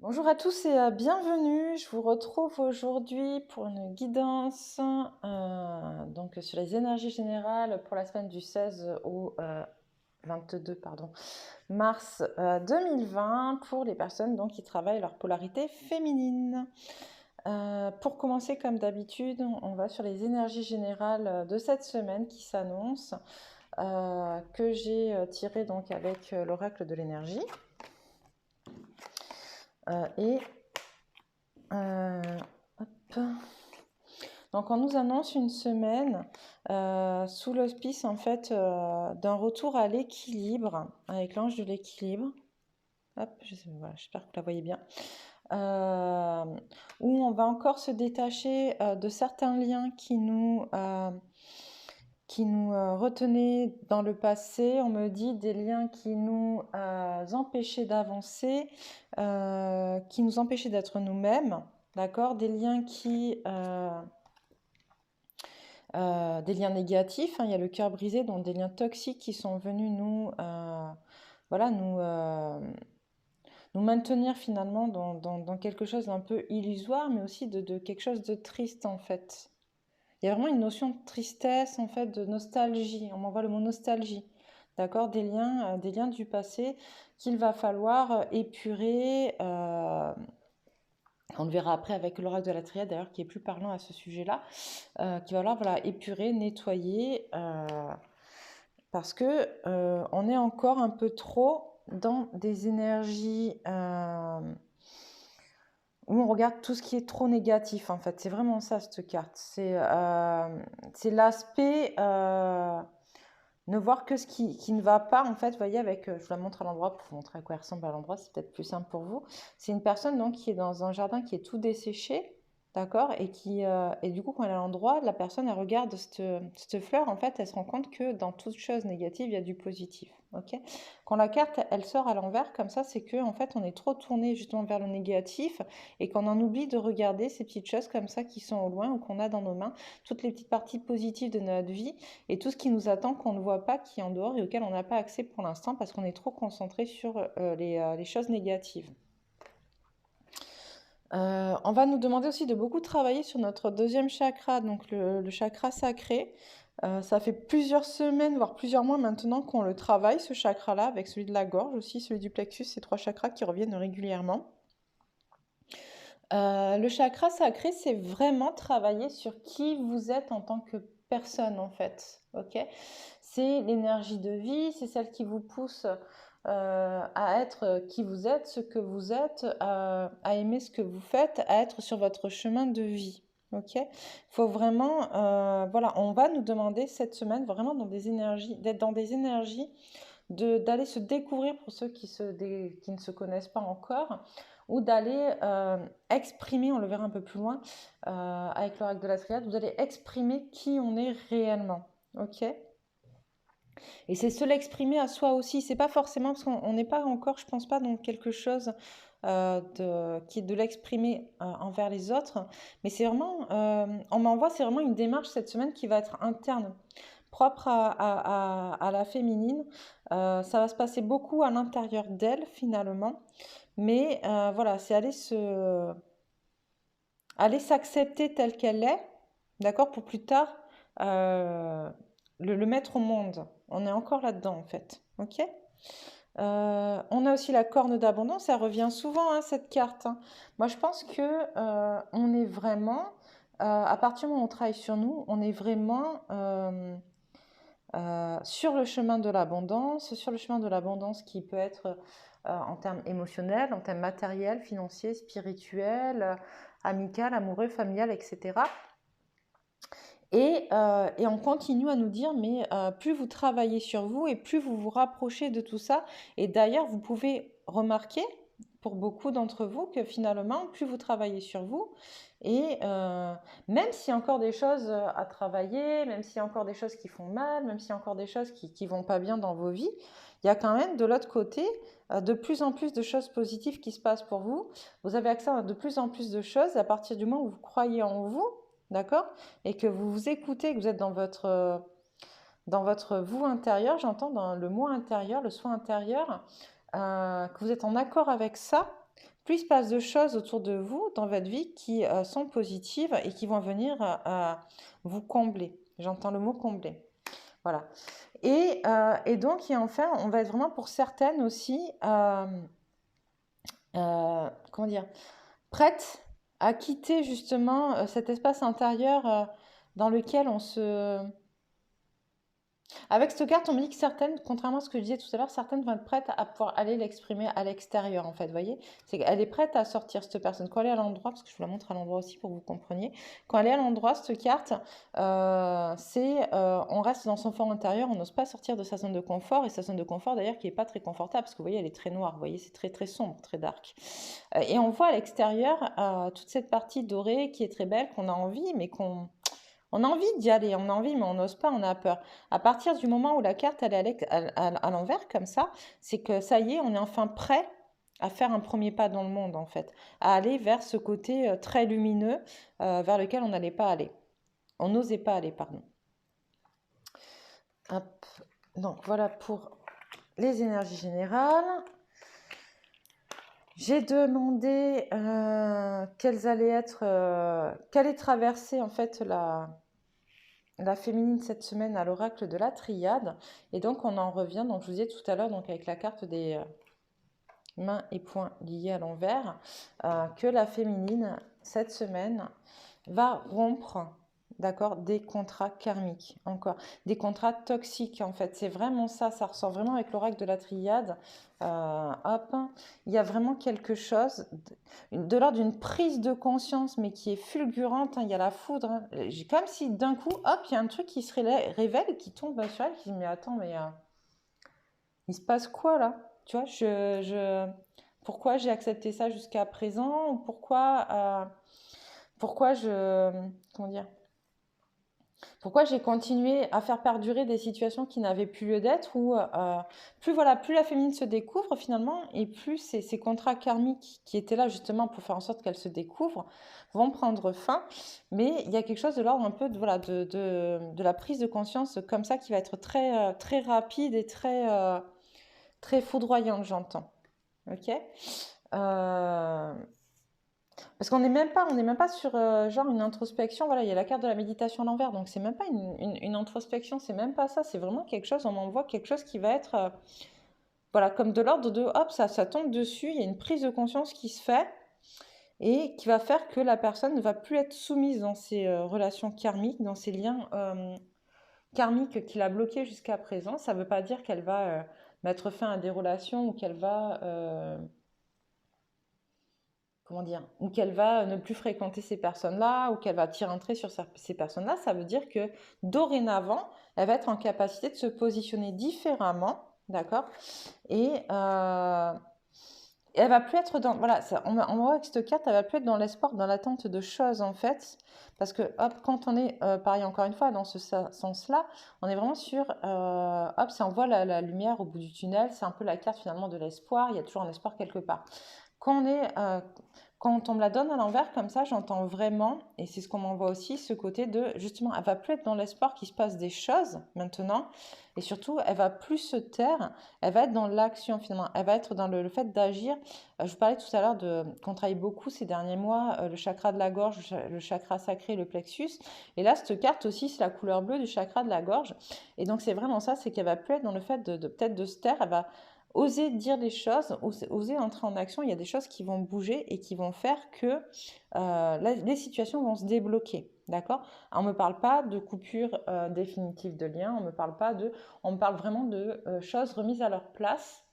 Bonjour à tous et bienvenue. Je vous retrouve aujourd'hui pour une guidance donc sur les énergies générales pour la semaine du 16 au 22 mars 2020 pour les personnes donc, qui travaillent leur polarité féminine. Pour commencer, comme d'habitude, on va sur les énergies générales de cette semaine qui s'annoncent, que j'ai tiré donc avec l'oracle de l'énergie. Et hop. Donc on nous annonce une semaine sous l'auspice en fait d'un retour à l'équilibre avec l'ange de l'équilibre. Hop, voilà, j'espère que vous la voyez bien. Où on va encore se détacher de certains liens qui nous retenaient dans le passé. On me dit des liens qui nous empêchaient d'avancer, qui nous empêchaient d'être nous-mêmes, d'accord? Des liens des liens négatifs, hein, il y a le cœur brisé, donc des liens toxiques qui sont venus nous maintenir finalement dans quelque chose d'un peu illusoire, mais aussi de quelque chose de triste en fait. Il y a vraiment une notion de tristesse, en fait, de nostalgie. On m'envoie le mot nostalgie, d'accord? Des liens du passé qu'il va falloir épurer. On le verra après avec l'oracle de la triade, d'ailleurs, qui est plus parlant à ce sujet-là, qui va falloir voilà, épurer, nettoyer, parce que on est encore un peu trop dans des énergies où on regarde tout ce qui est trop négatif, en fait. C'est vraiment ça, cette carte. C'est l'aspect ne voir que ce qui ne va pas, en fait. Vous voyez, avec, je vous la montre à l'endroit pour vous montrer à quoi elle ressemble à l'endroit, c'est peut-être plus simple pour vous. C'est une personne donc, qui est dans un jardin qui est tout desséché, d'accord? Et du coup, quand elle est à l'endroit, la personne, elle regarde cette fleur, en fait, elle se rend compte que dans toute chose négative, il y a du positif, ok? Quand la carte, elle sort à l'envers, comme ça, c'est que, en fait, on est trop tourné justement vers le négatif et qu'on en oublie de regarder ces petites choses comme ça qui sont au loin ou qu'on a dans nos mains, toutes les petites parties positives de notre vie et tout ce qui nous attend qu'on ne voit pas, qui est en dehors et auquel on n'a pas accès pour l'instant parce qu'on est trop concentré sur les choses négatives. On va nous demander aussi de beaucoup travailler sur notre deuxième chakra, donc le chakra sacré. Ça fait plusieurs semaines, voire plusieurs mois maintenant qu'on le travaille, ce chakra-là, avec celui de la gorge aussi, celui du plexus, ces trois chakras qui reviennent régulièrement. Le chakra sacré, c'est vraiment travailler sur qui vous êtes en tant que personne, en fait. Ok? C'est l'énergie de vie, c'est celle qui vous pousse à être qui vous êtes, ce que vous êtes, à aimer ce que vous faites, à être sur votre chemin de vie. Ok? Il faut vraiment, voilà, on va nous demander cette semaine vraiment d'être dans des énergies, d'aller se découvrir pour ceux qui ne se connaissent pas encore, ou d'aller exprimer, on le verra un peu plus loin avec l'oracle de la triade, vous allez exprimer qui on est réellement. Ok? Et c'est se l'exprimer à soi aussi. C'est pas forcément parce qu'on n'est pas encore, je pense pas, dans quelque chose qui est de l'exprimer envers les autres. Mais c'est vraiment, on m'envoie, c'est vraiment une démarche cette semaine qui va être interne, propre à la féminine. Ça va se passer beaucoup à l'intérieur d'elle finalement. Mais voilà, c'est aller s'accepter telle qu'elle est, d'accord, pour plus tard le mettre au monde. On est encore là-dedans, en fait. Ok? On a aussi la corne d'abondance, ça revient souvent, hein, cette carte, hein. Moi, je pense que on est vraiment, à partir du moment où on travaille sur nous, on est vraiment sur le chemin de l'abondance qui peut être en termes émotionnels, en termes matériels, financiers, spirituels, amical, amoureux, familial, etc. Et on continue à nous dire, mais plus vous travaillez sur vous et plus vous vous rapprochez de tout ça. Et d'ailleurs, vous pouvez remarquer, pour beaucoup d'entre vous, que finalement, plus vous travaillez sur vous, et même s'il y a encore des choses à travailler, même s'il y a encore des choses qui font mal, même s'il y a encore des choses qui ne vont pas bien dans vos vies, il y a quand même de l'autre côté de plus en plus de choses positives qui se passent pour vous. Vous avez accès à de plus en plus de choses à partir du moment où vous croyez en vous, d'accord? Et que vous vous écoutez, que vous êtes dans votre vous intérieur, j'entends dans le moi intérieur, le soi intérieur, que vous êtes en accord avec ça, plus il se passe de choses autour de vous dans votre vie qui sont positives et qui vont venir vous combler. J'entends le mot combler. Voilà. Et donc, et enfin, on va être vraiment pour certaines aussi, comment dire, prêtes à quitter justement cet espace intérieur dans lequel on se... Avec cette carte, on me dit que certaines, contrairement à ce que je disais tout à l'heure, certaines vont être prêtes à pouvoir aller l'exprimer à l'extérieur, en fait, vous voyez? C'est qu'elle est prête à sortir, cette personne. Quand elle est à l'endroit, parce que je vous la montre à l'endroit aussi pour que vous compreniez, quand elle est à l'endroit, cette carte, on reste dans son fort intérieur, on n'ose pas sortir de sa zone de confort, et sa zone de confort, d'ailleurs, qui n'est pas très confortable, parce que vous voyez, elle est très noire, vous voyez, c'est très, très sombre, très dark. Et on voit à l'extérieur toute cette partie dorée qui est très belle, qu'on a envie, mais on a envie d'y aller, on a envie, mais on n'ose pas, on a peur. À partir du moment où la carte elle est à l'envers, comme ça, c'est que ça y est, on est enfin prêt à faire un premier pas dans le monde, en fait, à aller vers ce côté très lumineux vers lequel on n'allait pas aller. On n'osait pas aller, pardon. Hop. Donc voilà pour les énergies générales. J'ai demandé quelles allaient être, quelle est traversée en fait la féminine cette semaine à l'oracle de la triade. Et donc, on en revient, donc je vous disais tout à l'heure, donc avec la carte des mains et poings liés à l'envers, que la féminine, cette semaine, va rompre, d'accord, des contrats karmiques, encore, des contrats toxiques, en fait. C'est vraiment ça, ça ressort vraiment avec l'oracle de la triade. Hop, il y a vraiment quelque chose de l'ordre d'une prise de conscience, mais qui est fulgurante, hein. Il y a la foudre, hein. J'ai comme si d'un coup, hop, il y a un truc qui se révèle, qui tombe sur elle, qui dit, mais attends, mais il se passe quoi là? Tu vois, pourquoi j'ai accepté ça jusqu'à présent? Ou pourquoi comment dire? Pourquoi j'ai continué à faire perdurer des situations qui n'avaient plus lieu d'être, ou plus la féminine se découvre finalement, et plus ces contrats karmiques qui étaient là justement pour faire en sorte qu'elle se découvre vont prendre fin. Mais il y a quelque chose de l'ordre un peu de la prise de conscience comme ça qui va être très, très rapide et très foudroyante, j'entends. Ok. Parce qu'on n'est même pas sur genre une introspection. Voilà, il y a la carte de la méditation à l'envers, donc c'est même pas une introspection, c'est même pas ça. C'est vraiment quelque chose, on envoie quelque chose qui va être, voilà, comme de l'ordre de hop, ça tombe dessus. Il y a une prise de conscience qui se fait et qui va faire que la personne ne va plus être soumise dans ses relations karmiques, dans ses liens karmiques qu'il a bloqués jusqu'à présent. Ça ne veut pas dire qu'elle va mettre fin à des relations ou qu'elle va comment dire, ou qu'elle va ne plus fréquenter ces personnes-là, ou qu'elle va tirer un trait sur ces personnes-là. Ça veut dire que dorénavant, elle va être en capacité de se positionner différemment, d'accord? Et elle va plus être dans, voilà, on voit avec cette carte, elle va plus être dans l'espoir, dans l'attente de choses en fait, parce que hop, quand on est, pareil encore une fois, dans ce sens-là, on est vraiment sur, hop, ça envoie la lumière au bout du tunnel, c'est un peu la carte finalement de l'espoir, il y a toujours un espoir quelque part. Quand on me la donne à l'envers comme ça, j'entends vraiment, et c'est ce qu'on m'envoie aussi, ce côté de, justement, elle va plus être dans l'espoir qu'il se passe des choses maintenant, et surtout, elle va plus se taire, elle va être dans l'action finalement, elle va être dans le fait d'agir. Je vous parlais tout à l'heure qu'on travaille beaucoup ces derniers mois, le chakra de la gorge, le chakra sacré, le plexus, et là, cette carte aussi, c'est la couleur bleue du chakra de la gorge, et donc c'est vraiment ça, c'est qu'elle va plus être dans le fait peut-être de se taire, elle va oser dire des choses, oser entrer en action. Il y a des choses qui vont bouger et qui vont faire que les situations vont se débloquer. D'accord? On ne me parle pas de coupure définitive de lien, on me parle vraiment de choses remises à leur place,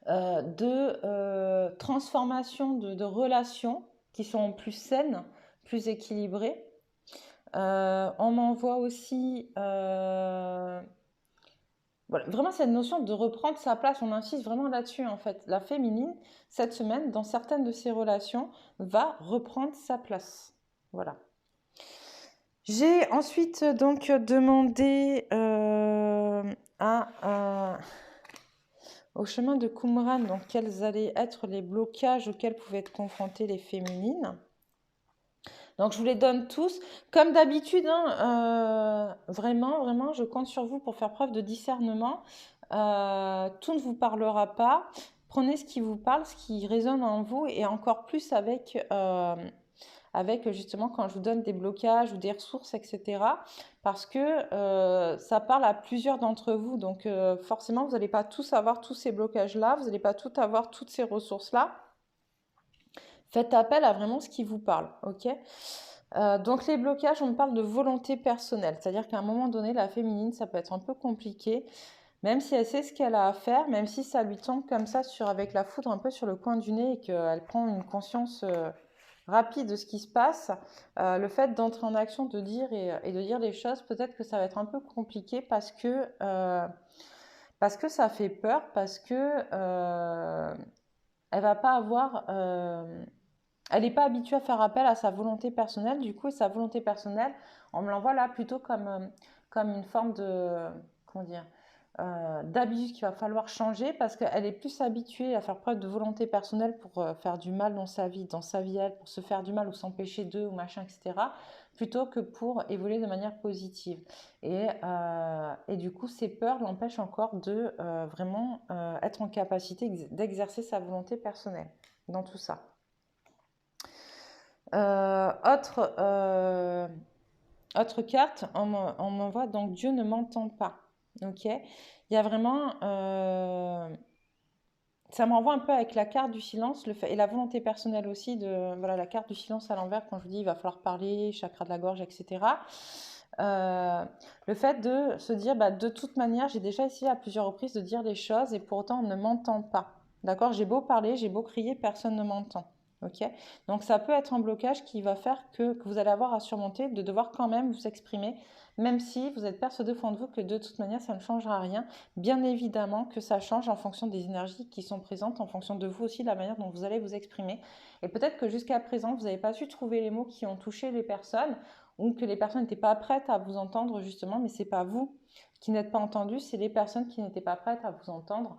de transformation de relations qui sont plus saines, plus équilibrées. On m'envoie aussi voilà, vraiment cette notion de reprendre sa place, on insiste vraiment là-dessus en fait. La féminine, cette semaine, dans certaines de ses relations, va reprendre sa place. Voilà. J'ai ensuite donc demandé au chemin de Qumran, donc quels allaient être les blocages auxquels pouvaient être confrontées les féminines. Donc je vous les donne tous. Comme d'habitude, hein, vraiment, vraiment, je compte sur vous pour faire preuve de discernement. Tout ne vous parlera pas. prenez ce qui vous parle, ce qui résonne en vous, et encore plus avec justement quand je vous donne des blocages ou des ressources, etc. Parce que ça parle à plusieurs d'entre vous. Donc forcément, vous n'allez pas tous avoir tous ces blocages-là, vous n'allez pas tous avoir toutes ces ressources-là. Faites appel à vraiment ce qui vous parle, ok? Donc les blocages, on parle de volonté personnelle. C'est-à-dire qu'à un moment donné, la féminine, ça peut être un peu compliqué. Même si elle sait ce qu'elle a à faire, même si ça lui tombe comme ça avec la foudre un peu sur le coin du nez et qu'elle prend une conscience rapide de ce qui se passe, le fait d'entrer en action, de dire et de dire les choses, peut-être que ça va être un peu compliqué parce que ça fait peur, parce que elle va pas avoir, elle n'est pas habituée à faire appel à sa volonté personnelle. Du coup, sa volonté personnelle, on me l'envoie là plutôt comme une forme de, comment dire, d'habitude qu'il va falloir changer parce qu'elle est plus habituée à faire preuve de volonté personnelle pour faire du mal dans sa vie elle, pour se faire du mal ou s'empêcher d'eux ou machin, etc., plutôt que pour évoluer de manière positive. Et du coup, ces peurs l'empêchent encore de vraiment être en capacité d'exercer sa volonté personnelle dans tout ça. Autre carte, on m'envoie donc Dieu ne m'entend pas. Ok, il y a vraiment, ça m'envoie un peu avec la carte du silence et la volonté personnelle aussi de voilà la carte du silence à l'envers quand je vous dis il va falloir parler, chakra de la gorge, etc. Le fait de se dire bah, de toute manière j'ai déjà essayé à plusieurs reprises de dire les choses et pour autant on ne m'entend pas. D'accord, j'ai beau parler, j'ai beau crier, personne ne m'entend. Ok, donc ça peut être un blocage qui va faire que vous allez avoir à surmonter, de devoir quand même vous exprimer, même si vous êtes persuadé au fond de vous que de toute manière ça ne changera rien. Bien évidemment que ça change en fonction des énergies qui sont présentes, en fonction de vous aussi, de la manière dont vous allez vous exprimer. Et peut-être que jusqu'à présent, vous n'avez pas su trouver les mots qui ont touché les personnes ou que les personnes n'étaient pas prêtes à vous entendre justement, mais c'est pas vous qui n'êtes pas entendu, c'est les personnes qui n'étaient pas prêtes à vous entendre.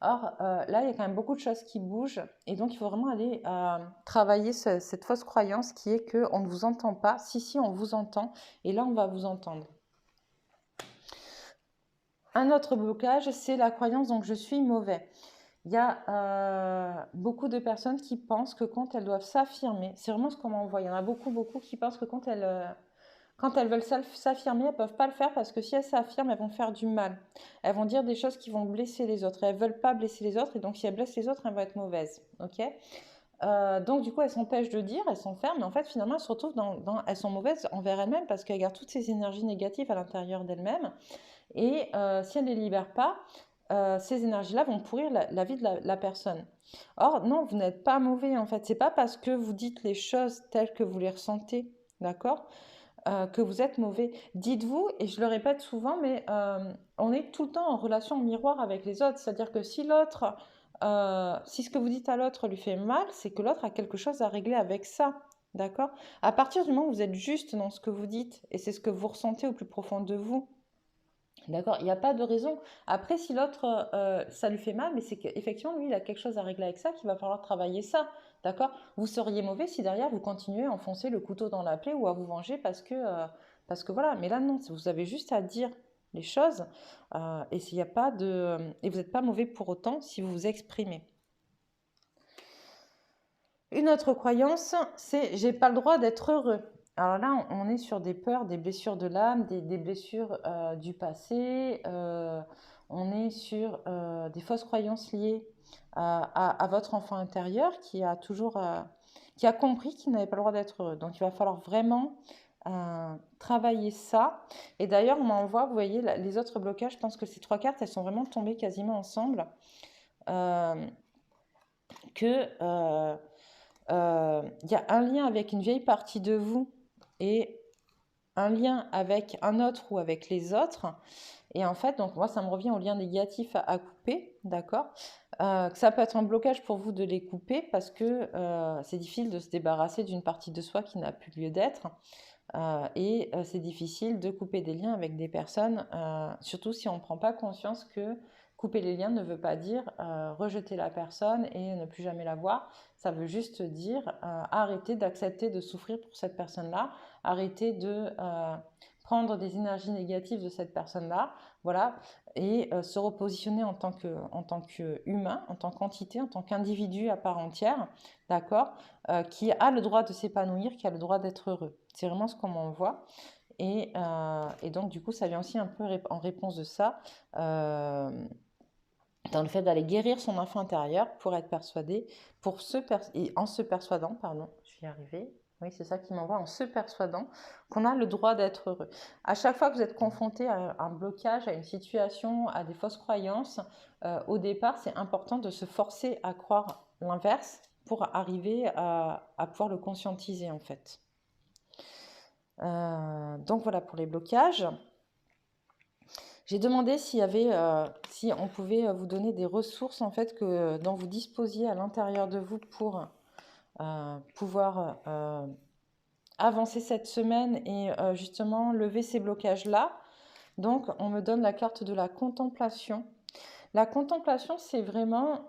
Or, là, il y a quand même beaucoup de choses qui bougent et donc il faut vraiment aller travailler cette fausse croyance qui est qu'on ne vous entend pas. Si, on vous entend et là, on va vous entendre. Un autre blocage, c'est la croyance donc je suis mauvais. Il y a beaucoup de personnes qui pensent que quand elles doivent s'affirmer, c'est vraiment ce qu'on m'envoie, il y en a beaucoup qui pensent que quand elles veulent s'affirmer, elles ne peuvent pas le faire parce que si elles s'affirment, elles vont faire du mal. Elles vont dire des choses qui vont blesser les autres. Elles ne veulent pas blesser les autres et donc si elles blessent les autres, elles vont être mauvaises. Ok, donc du coup, elles s'empêchent de dire, elles s'enferment, mais en fait, finalement, elles se retrouvent elles sont mauvaises envers elles-mêmes parce qu'elles gardent toutes ces énergies négatives à l'intérieur d'elles-mêmes. Et si elles ne les libèrent pas, ces énergies-là vont pourrir la vie de la personne. Or, non, vous n'êtes pas mauvais en fait. C'est pas parce que vous dites les choses telles que vous les ressentez, d'accord, que vous êtes mauvais. Dites-vous, et je le répète souvent, mais on est tout le temps en relation miroir avec les autres. C'est-à-dire que si ce que vous dites à l'autre lui fait mal, c'est que l'autre a quelque chose à régler avec ça. D'accord? À partir du moment où vous êtes juste dans ce que vous dites, et c'est ce que vous ressentez au plus profond de vous, d'accord, il n'y a pas de raison. Après, si l'autre, ça lui fait mal, mais c'est qu'effectivement, lui, il a quelque chose à régler avec ça, qu'il va falloir travailler ça. D'accord? Vous seriez mauvais si derrière, vous continuez à enfoncer le couteau dans la plaie ou à vous venger parce que voilà. Mais là, non, vous avez juste à dire les choses et s'il y a pas de, et vous n'êtes pas mauvais pour autant si vous vous exprimez. Une autre croyance, c'est j'ai pas le droit d'être heureux. Alors là, on est sur des peurs, des blessures de l'âme, des blessures du passé. On est sur des fausses croyances liées à votre enfant intérieur qui a qui a compris qu'il n'avait pas le droit d'être heureux. Donc il va falloir vraiment travailler ça. Et d'ailleurs, on m'envoie, vous voyez, les autres blocages, je pense que ces trois cartes, elles sont vraiment tombées quasiment ensemble. Il y a un lien avec une vieille partie de vous et un lien avec un autre ou avec les autres. Et en fait, donc moi, ça me revient au lien négatif à couper, d'accord, ça peut être un blocage pour vous de les couper parce que c'est difficile de se débarrasser d'une partie de soi qui n'a plus lieu d'être. Et c'est difficile de couper des liens avec des personnes, surtout si on ne prend pas conscience que couper les liens ne veut pas dire rejeter la personne et ne plus jamais la voir. Ça veut juste dire arrêter d'accepter de souffrir pour cette personne-là, arrêter de prendre des énergies négatives de cette personne-là, voilà, et se repositionner en tant qu'humain, en tant qu'entité, en tant qu'individu à part entière, d'accord, qui a le droit de s'épanouir, qui a le droit d'être heureux. C'est vraiment ce qu'on m'envoie. Et donc, du coup, ça vient aussi un peu en réponse de ça, dans le fait d'aller guérir son enfant intérieur pour être persuadé, et en se persuadant, pardon, je vais y arriver. Oui, c'est ça qui m'envoie, en se persuadant qu'on a le droit d'être heureux. À chaque fois que vous êtes confronté à un blocage, à une situation, à des fausses croyances, au départ, c'est important de se forcer à croire l'inverse pour arriver à pouvoir le conscientiser, en fait. Donc voilà pour les blocages. J'ai demandé s'il y avait, si on pouvait vous donner des ressources en fait dont vous disposiez à l'intérieur de vous pour pouvoir avancer cette semaine et justement lever ces blocages-là. Donc on me donne la carte de la contemplation. La contemplation, c'est vraiment,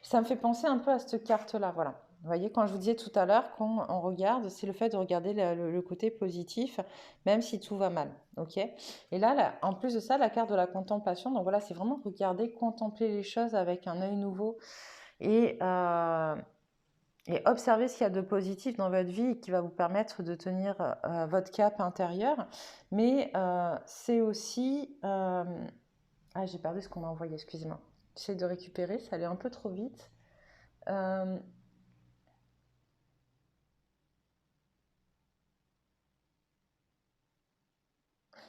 ça me fait penser un peu à cette carte-là, voilà. Vous voyez, quand je vous disais tout à l'heure, quand on regarde, c'est le fait de regarder le côté positif, même si tout va mal, ok? Et là, en plus de ça, la carte de la contemplation, donc voilà, c'est vraiment regarder, contempler les choses avec un œil nouveau et observer ce qu'il y a de positif dans votre vie qui va vous permettre de tenir votre cap intérieur. Mais c'est aussi... Ah, j'ai perdu ce qu'on m'a envoyé, excusez-moi. J'essaie de récupérer, ça allait un peu trop vite.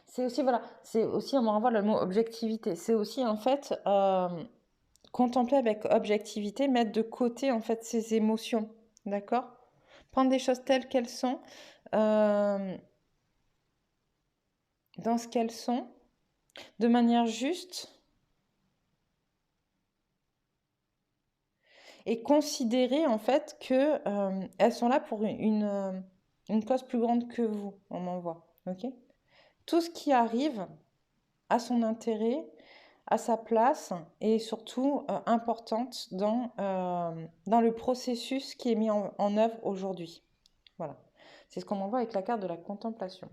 C'est aussi, voilà, c'est aussi, on me renvoie le mot objectivité. C'est aussi, en fait, contempler avec objectivité, mettre de côté, en fait, ses émotions. D'accord? Prendre des choses telles qu'elles sont, dans ce qu'elles sont, de manière juste, et considérer, en fait, que elles sont là pour une cause plus grande que vous, on m'envoie. Ok? Tout ce qui arrive a son intérêt, à sa place et surtout importante dans le processus qui est mis en œuvre aujourd'hui. Voilà. C'est ce qu'on m'envoie avec la carte de la contemplation.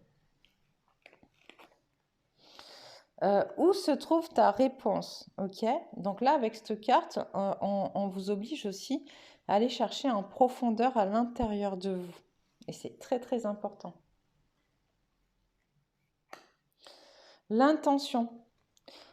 Où se trouve ta réponse? Ok. Donc là, avec cette carte, on vous oblige aussi à aller chercher en profondeur à l'intérieur de vous. Et c'est très très important. L'intention.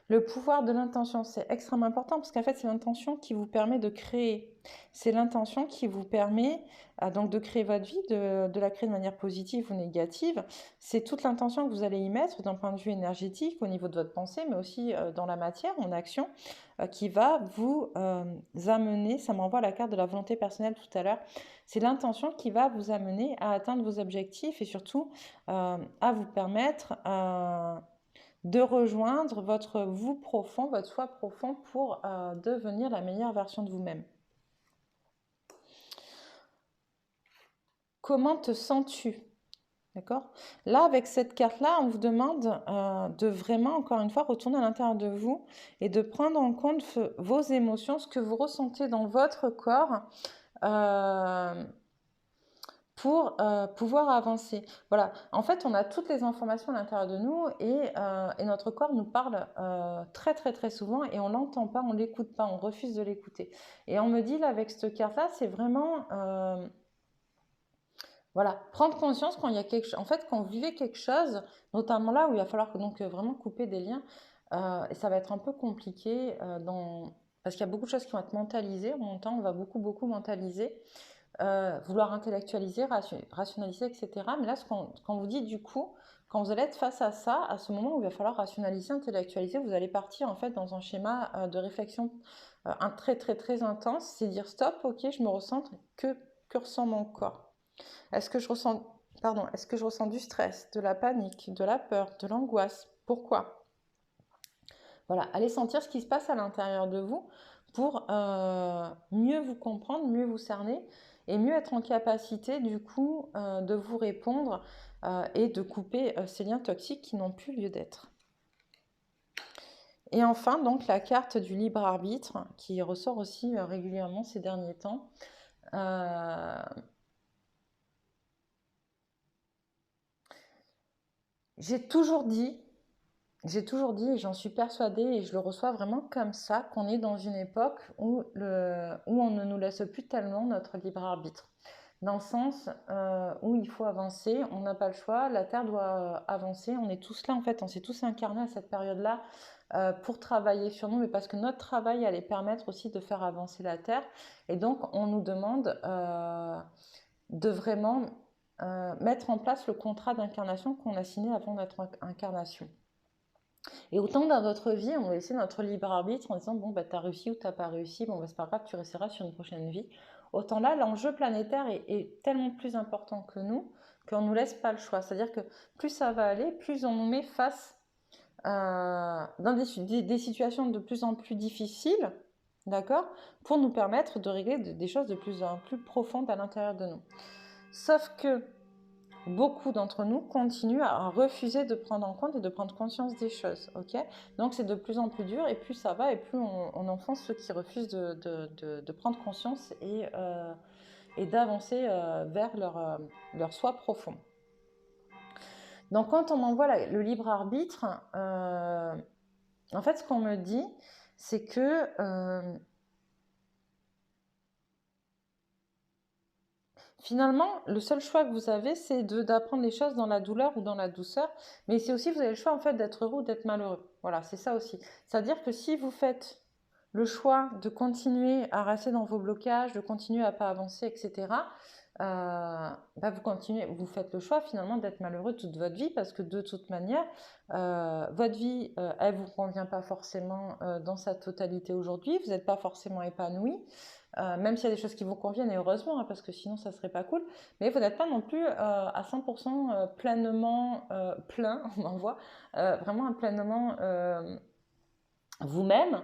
Le pouvoir de l'intention, c'est extrêmement important parce qu'en fait, c'est l'intention qui vous permet de créer. C'est l'intention qui vous permet donc de créer votre vie, de la créer de manière positive ou négative. C'est toute l'intention que vous allez y mettre d'un point de vue énergétique, au niveau de votre pensée, mais aussi dans la matière, en action, qui va vous amener, ça m'envoie la carte de la volonté personnelle tout à l'heure, c'est l'intention qui va vous amener à atteindre vos objectifs et surtout à vous permettre de rejoindre votre vous profond, votre soi profond pour devenir la meilleure version de vous-même. Comment te sens-tu? D'accord? Là, avec cette carte-là, on vous demande de vraiment, encore une fois, retourner à l'intérieur de vous et de prendre en compte vos émotions, ce que vous ressentez dans votre corps. Pour pouvoir avancer. Voilà, en fait, on a toutes les informations à l'intérieur de nous et notre corps nous parle très très très souvent et on l'entend pas, on l'écoute pas, on refuse de l'écouter. Et on me dit là avec cette carte-là, c'est vraiment voilà, prendre conscience quand il y a quelque chose, en fait, quand vous vivez quelque chose, notamment là où il va falloir donc vraiment couper des liens et ça va être un peu compliqué parce qu'il y a beaucoup de choses qui vont être mentalisées. En mon temps, on va beaucoup mentaliser. Vouloir intellectualiser, rationaliser, etc. Mais là, quand vous dites du coup, quand vous allez être face à ça, à ce moment où il va falloir rationaliser, intellectualiser, vous allez partir en fait dans un schéma de réflexion très très très intense. C'est dire stop, ok, je me recentre, que ressent mon corps? Est-ce que je ressens du stress, de la panique, de la peur, de l'angoisse? Pourquoi? Voilà, allez sentir ce qui se passe à l'intérieur de vous pour mieux vous comprendre, mieux vous cerner et mieux être en capacité du coup de vous répondre et de couper ces liens toxiques qui n'ont plus lieu d'être. Et enfin, donc la carte du libre arbitre qui ressort aussi régulièrement ces derniers temps. J'ai toujours dit, et j'en suis persuadée, et je le reçois vraiment comme ça, qu'on est dans une époque où on ne nous laisse plus tellement notre libre arbitre. Dans le sens où il faut avancer, on n'a pas le choix, la Terre doit avancer, on est tous là en fait, on s'est tous incarnés à cette période-là pour travailler sur nous, mais parce que notre travail allait permettre aussi de faire avancer la Terre. Et donc on nous demande de vraiment mettre en place le contrat d'incarnation qu'on a signé avant notre incarnation. Et autant dans notre vie, on va laisser notre libre arbitre en disant bon, bah, t'as réussi ou t'as pas réussi, bon, bah, c'est pas grave, tu resteras sur une prochaine vie. Autant là, l'enjeu planétaire est tellement plus important que nous qu'on ne nous laisse pas le choix. C'est-à-dire que plus ça va aller, plus on nous met face dans des situations de plus en plus difficiles, d'accord, pour nous permettre de régler des choses de plus en plus profondes à l'intérieur de nous. Sauf que beaucoup d'entre nous continuent à refuser de prendre en compte et de prendre conscience des choses, ok? Donc c'est de plus en plus dur et plus ça va et plus on enfonce ceux qui refusent de prendre conscience et d'avancer vers leur soi profond. Donc quand on m'envoie le libre arbitre, en fait ce qu'on me dit, c'est que finalement, le seul choix que vous avez, c'est d'apprendre les choses dans la douleur ou dans la douceur. Mais c'est aussi, vous avez le choix en fait d'être heureux ou d'être malheureux. Voilà, c'est ça aussi. C'est-à-dire que si vous faites le choix de continuer à rester dans vos blocages, de continuer à pas avancer, etc., vous faites le choix finalement d'être malheureux toute votre vie parce que de toute manière, votre vie, elle vous convient pas forcément dans sa totalité aujourd'hui. Vous n'êtes pas forcément épanoui. Même s'il y a des choses qui vous conviennent, et heureusement, hein, parce que sinon ça serait pas cool, mais vous n'êtes pas non plus à 100% pleinement plein, on en voit, vraiment pleinement vous-même,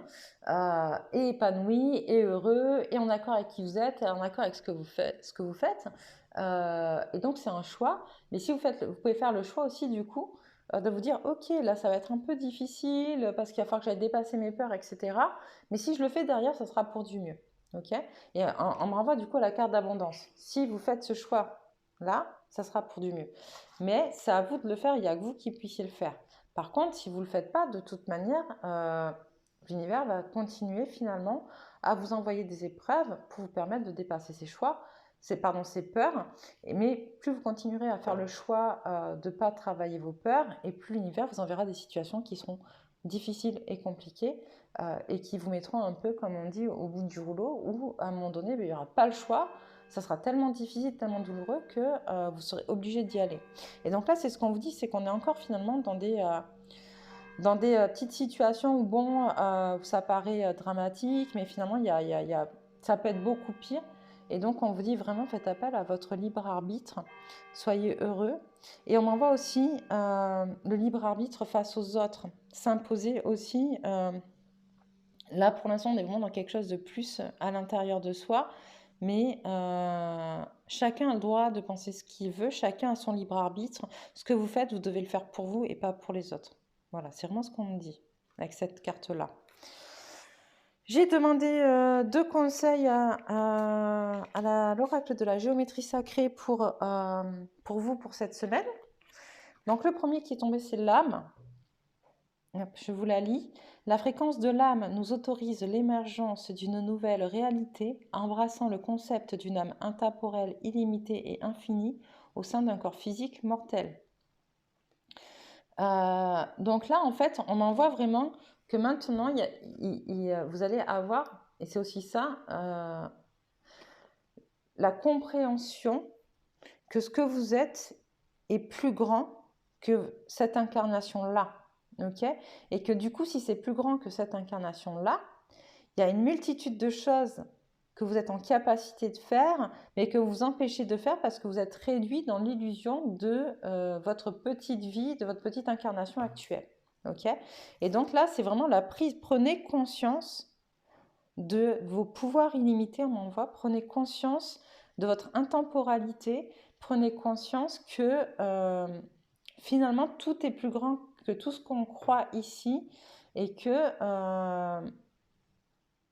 et épanoui, et heureux, et en accord avec qui vous êtes, et en accord avec ce que vous faites. Et donc c'est un choix, mais si vous pouvez faire le choix aussi du coup, de vous dire ok là ça va être un peu difficile parce qu'il va falloir que j'aille dépasser mes peurs, etc. Mais si je le fais derrière, ça sera pour du mieux. Ok. Et on me renvoie du coup à la carte d'abondance. Si vous faites ce choix là, ça sera pour du mieux. Mais c'est à vous de le faire, il n'y a que vous qui puissiez le faire. Par contre, si vous ne le faites pas, de toute manière, l'univers va continuer finalement à vous envoyer des épreuves pour vous permettre de dépasser ces choix, ces peurs. Mais plus vous continuerez à faire le choix de ne pas travailler vos peurs, et plus l'univers vous enverra des situations qui seront difficiles et compliquées et qui vous mettront un peu, comme on dit, au bout du rouleau, où à un moment donné, il n'y aura pas le choix. Ça sera tellement difficile, tellement douloureux que vous serez obligé d'y aller. Et donc là, c'est ce qu'on vous dit, c'est qu'on est encore finalement dans des petites situations où, bon, ça paraît dramatique, mais finalement, ça peut être beaucoup pire. Et donc, on vous dit vraiment, faites appel à votre libre arbitre, soyez heureux. Et on m'envoie aussi le libre arbitre face aux autres, s'imposer aussi. Là, pour l'instant, on est vraiment dans quelque chose de plus à l'intérieur de soi, mais chacun a le droit de penser ce qu'il veut, chacun a son libre arbitre. Ce que vous faites, vous devez le faire pour vous et pas pour les autres. Voilà, c'est vraiment ce qu'on me dit avec cette carte-là. J'ai demandé 2 conseils à l'oracle de la géométrie sacrée pour vous, pour cette semaine. Donc le premier qui est tombé, c'est l'âme. Je vous la lis. La fréquence de l'âme nous autorise l'émergence d'une nouvelle réalité, embrassant le concept d'une âme intemporelle, illimitée et infinie au sein d'un corps physique mortel. Donc là, en fait, on en voit vraiment que maintenant, vous allez avoir, et c'est aussi ça, la compréhension que ce que vous êtes est plus grand que cette incarnation-là. Okay, et que du coup, si c'est plus grand que cette incarnation-là, il y a une multitude de choses que vous êtes en capacité de faire, mais que vous vous empêchez de faire parce que vous êtes réduit dans l'illusion de votre petite vie, de votre petite incarnation actuelle. Okay, et donc là, c'est vraiment la prise. Prenez conscience de vos pouvoirs illimités, on en voit. Prenez conscience de votre intemporalité. Prenez conscience que finalement, tout est plus grand que tout ce qu'on croit ici, et que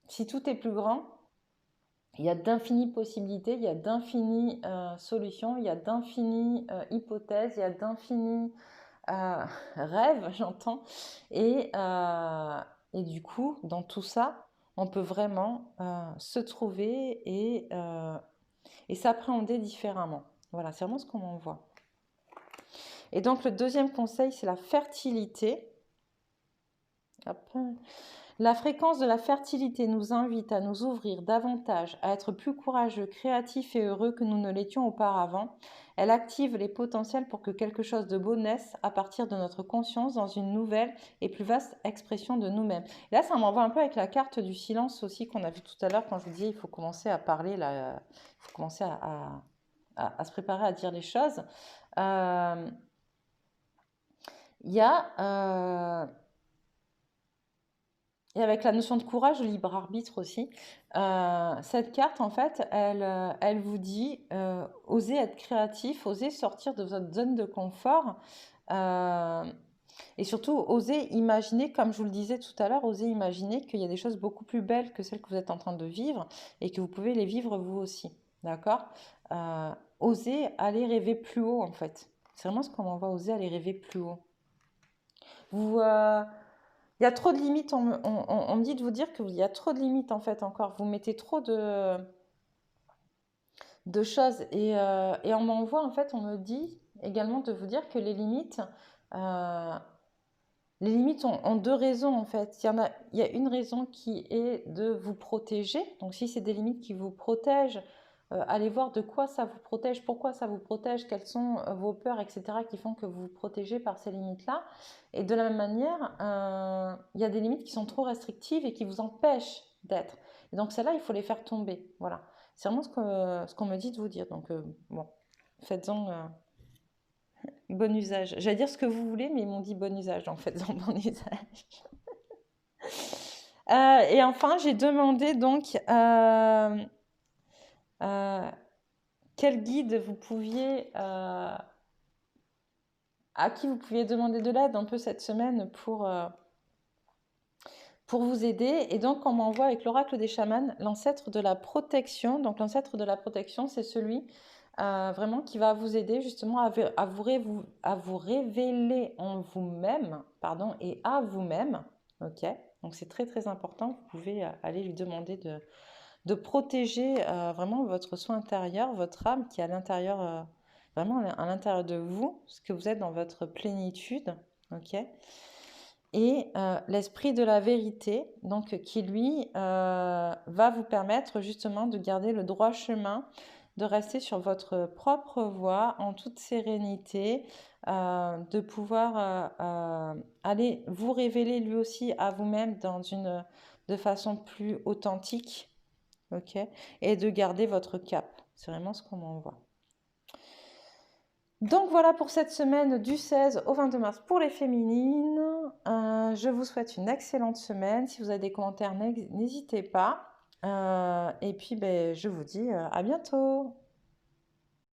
si tout est plus grand, il y a d'infinies possibilités, il y a d'infinies solutions, il y a d'infinies hypothèses, il y a d'infinies rêve, j'entends. Et du coup, dans tout ça, on peut vraiment se trouver et s'appréhender différemment. Voilà, c'est vraiment ce qu'on en voit. Et donc, le deuxième conseil, c'est la fertilité. Hop. La fréquence de la fertilité nous invite à nous ouvrir davantage, à être plus courageux, créatifs et heureux que nous ne l'étions auparavant. Elle active les potentiels pour que quelque chose de beau naisse à partir de notre conscience dans une nouvelle et plus vaste expression de nous-mêmes. Et là, ça m'envoie un peu avec la carte du silence aussi qu'on a vu tout à l'heure quand je vous disais il faut commencer à parler, là, il faut commencer à se préparer à dire les choses. Il y a... Et avec la notion de courage, le libre arbitre aussi, cette carte, en fait, elle vous dit osez être créatif, osez sortir de votre zone de confort et surtout osez imaginer, comme je vous le disais tout à l'heure, osez imaginer qu'il y a des choses beaucoup plus belles que celles que vous êtes en train de vivre et que vous pouvez les vivre vous aussi. D'accord Osez aller rêver plus haut, en fait. C'est vraiment ce qu'on m'envoie, oser aller rêver plus haut. Vous. Il y a trop de limites, on me dit de vous dire qu'il y a trop de limites en fait encore. Vous mettez trop de choses et on m'envoie en fait, on me dit également de vous dire que les limites ont deux raisons en fait. Il y a une raison qui est de vous protéger. Donc si c'est des limites qui vous protègent, allez voir de quoi ça vous protège, pourquoi ça vous protège, quelles sont vos peurs, etc. qui font que vous vous protégez par ces limites-là. Et de la même manière, il y a des limites qui sont trop restrictives et qui vous empêchent d'être. Et donc celles-là, il faut les faire tomber. Voilà. C'est vraiment ce qu'on me dit de vous dire. Donc bon, faites-en bon usage. J'allais dire ce que vous voulez, mais ils m'ont dit bon usage. Donc faites-en bon usage. Et enfin, j'ai demandé donc quel guide vous pouviez, à qui vous pouviez demander de l'aide un peu cette semaine pour vous aider. Et donc, on m'envoie avec l'oracle des chamans l'ancêtre de la protection. Donc, l'ancêtre de la protection, c'est celui vraiment qui va vous aider justement à vous révéler en vous-même, pardon, et à vous-même. Ok. Donc, c'est très très important. Vous pouvez aller lui demander de protéger vraiment votre soi intérieur, votre âme qui est à l'intérieur, vraiment à l'intérieur de vous, ce que vous êtes dans votre plénitude. Ok. Et l'esprit de la vérité, donc qui lui va vous permettre justement de garder le droit chemin, de rester sur votre propre voie en toute sérénité, de pouvoir aller vous révéler lui aussi à vous-même de façon plus authentique, ok, et de garder votre cap. C'est vraiment ce qu'on m'envoie. Donc voilà pour cette semaine du 16 au 22 mars pour les féminines. Je vous souhaite une excellente semaine. Si vous avez des commentaires, n'hésitez pas. Et puis je vous dis à bientôt.